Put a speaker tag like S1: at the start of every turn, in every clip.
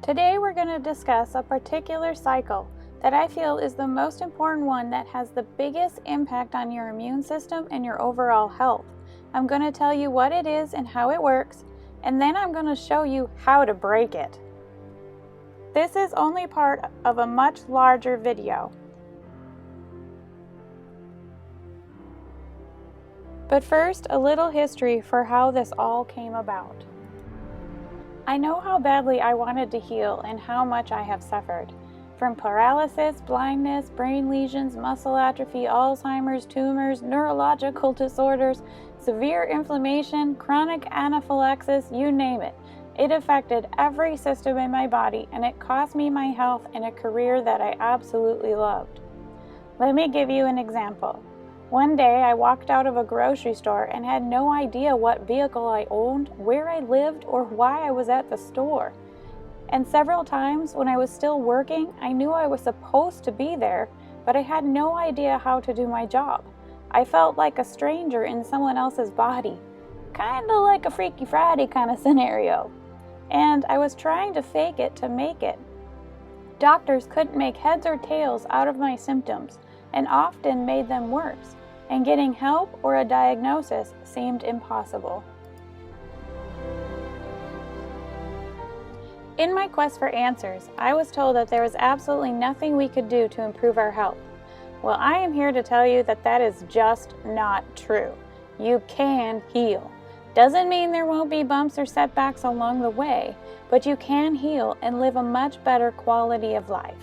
S1: Today we're going to discuss a particular cycle that I feel is the most important one that has the biggest impact on your immune system and your overall health. I'm going to tell you what it is and how it works, and then I'm going to show you how to break it. This is only part of a much larger video. But first, a little history for how this all came about. I know how badly I wanted to heal and how much I have suffered. From paralysis, blindness, brain lesions, muscle atrophy, Alzheimer's, tumors, neurological disorders, severe inflammation, chronic anaphylaxis, you name it. It affected every system in my body, and it cost me my health and a career that I absolutely loved. Let me give you an example. One day I walked out of a grocery store and had no idea what vehicle I owned, where I lived, or why I was at the store. And several times when I was still working, I knew I was supposed to be there, but I had no idea how to do my job. I felt like a stranger in someone else's body, kind of like a Freaky Friday kind of scenario. And I was trying to fake it to make it. Doctors couldn't make heads or tails out of my symptoms, and often made them worse, and getting help or a diagnosis seemed impossible. In my quest for answers, I was told that there was absolutely nothing we could do to improve our health. Well, I am here to tell you that that is just not true. You can heal. Doesn't mean there won't be bumps or setbacks along the way, but you can heal and live a much better quality of life.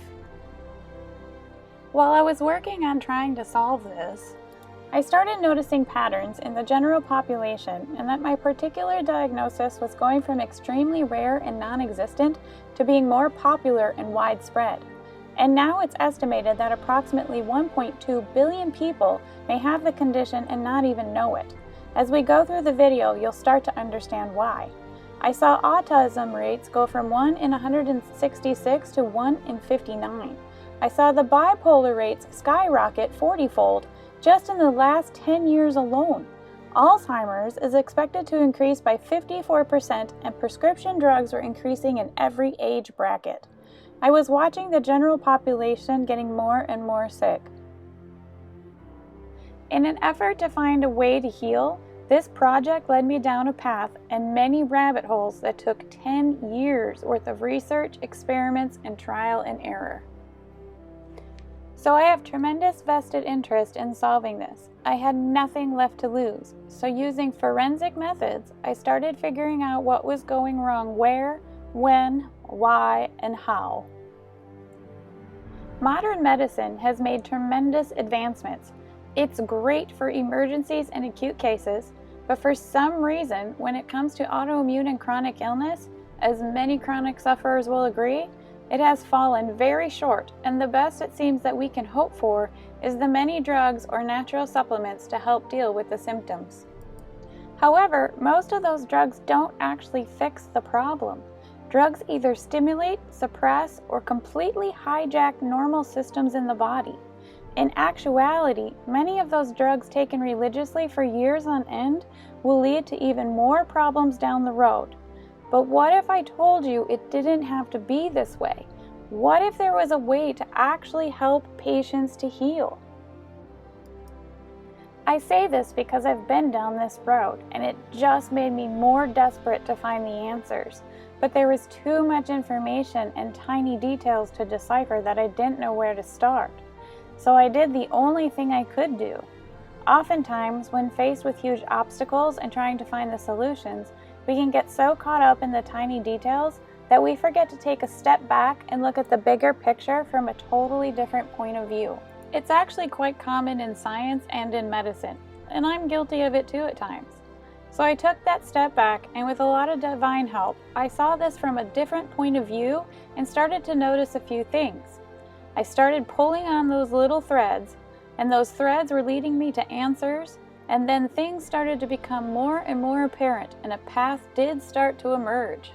S1: While I was working on trying to solve this, I started noticing patterns in the general population and that my particular diagnosis was going from extremely rare and non-existent to being more popular and widespread. And now it's estimated that approximately 1.2 billion people may have the condition and not even know it. As we go through the video, you'll start to understand why. I saw autism rates go from 1 in 166 to 1 in 59. I saw the bipolar rates skyrocket 40-fold just in the last 10 years alone. Alzheimer's is expected to increase by 54%, and prescription drugs are increasing in every age bracket. I was watching the general population getting more and more sick. In an effort to find a way to heal, this project led me down a path and many rabbit holes that took 10 years worth of research, experiments, and trial and error. So I have tremendous vested interest in solving this. I had nothing left to lose. So using forensic methods, I started figuring out what was going wrong where, when, why, and how. Modern medicine has made tremendous advancements. It's great for emergencies and acute cases, but for some reason, when it comes to autoimmune and chronic illness, as many chronic sufferers will agree, it has fallen very short, and the best it seems that we can hope for is the many drugs or natural supplements to help deal with the symptoms. However, most of those drugs don't actually fix the problem. Drugs either stimulate, suppress, or completely hijack normal systems in the body. In actuality, many of those drugs taken religiously for years on end will lead to even more problems down the road. But what if I told you it didn't have to be this way? What if there was a way to actually help patients to heal? I say this because I've been down this road, and it just made me more desperate to find the answers. But there was too much information and tiny details to decipher that I didn't know where to start. So I did the only thing I could do. Oftentimes, when faced with huge obstacles and trying to find the solutions, we can get so caught up in the tiny details that we forget to take a step back and look at the bigger picture from a totally different point of view. It's actually quite common in science and in medicine, and I'm guilty of it too at times. So I took that step back, and with a lot of divine help, I saw this from a different point of view and started to notice a few things. I started pulling on those little threads, and those threads were leading me to answers, and then things started to become more and more apparent, and a path did start to emerge.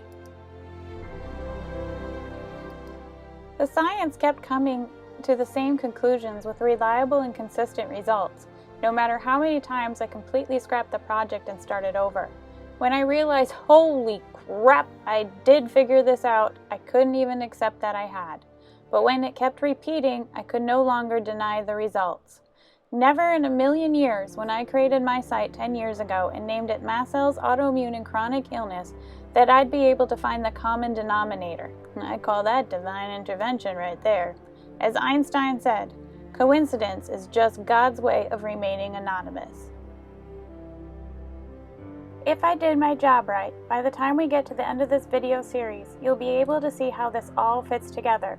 S1: The science kept coming to the same conclusions with reliable and consistent results, no matter how many times I completely scrapped the project and started over. When I realized, holy crap, I did figure this out, I couldn't even accept that I had. But when it kept repeating, I could no longer deny the results. Never in a million years, when I created my site 10 years ago and named it Mast Cells, Autoimmune, and Chronic Illness, that I'd be able to find the common denominator. I call that divine intervention right there. As Einstein said, coincidence is just God's way of remaining anonymous. If I did my job right, by the time we get to the end of this video series, you'll be able to see how this all fits together.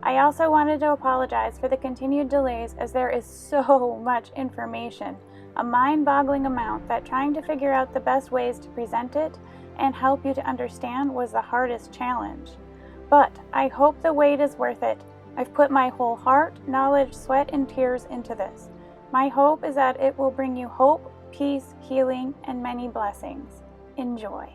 S1: I also wanted to apologize for the continued delays, as there is so much information, a mind-boggling amount, that trying to figure out the best ways to present it and help you to understand was the hardest challenge. But I hope the wait is worth it. I've put my whole heart, knowledge, sweat, and tears into this. My hope is that it will bring you hope, peace, healing, and many blessings. Enjoy.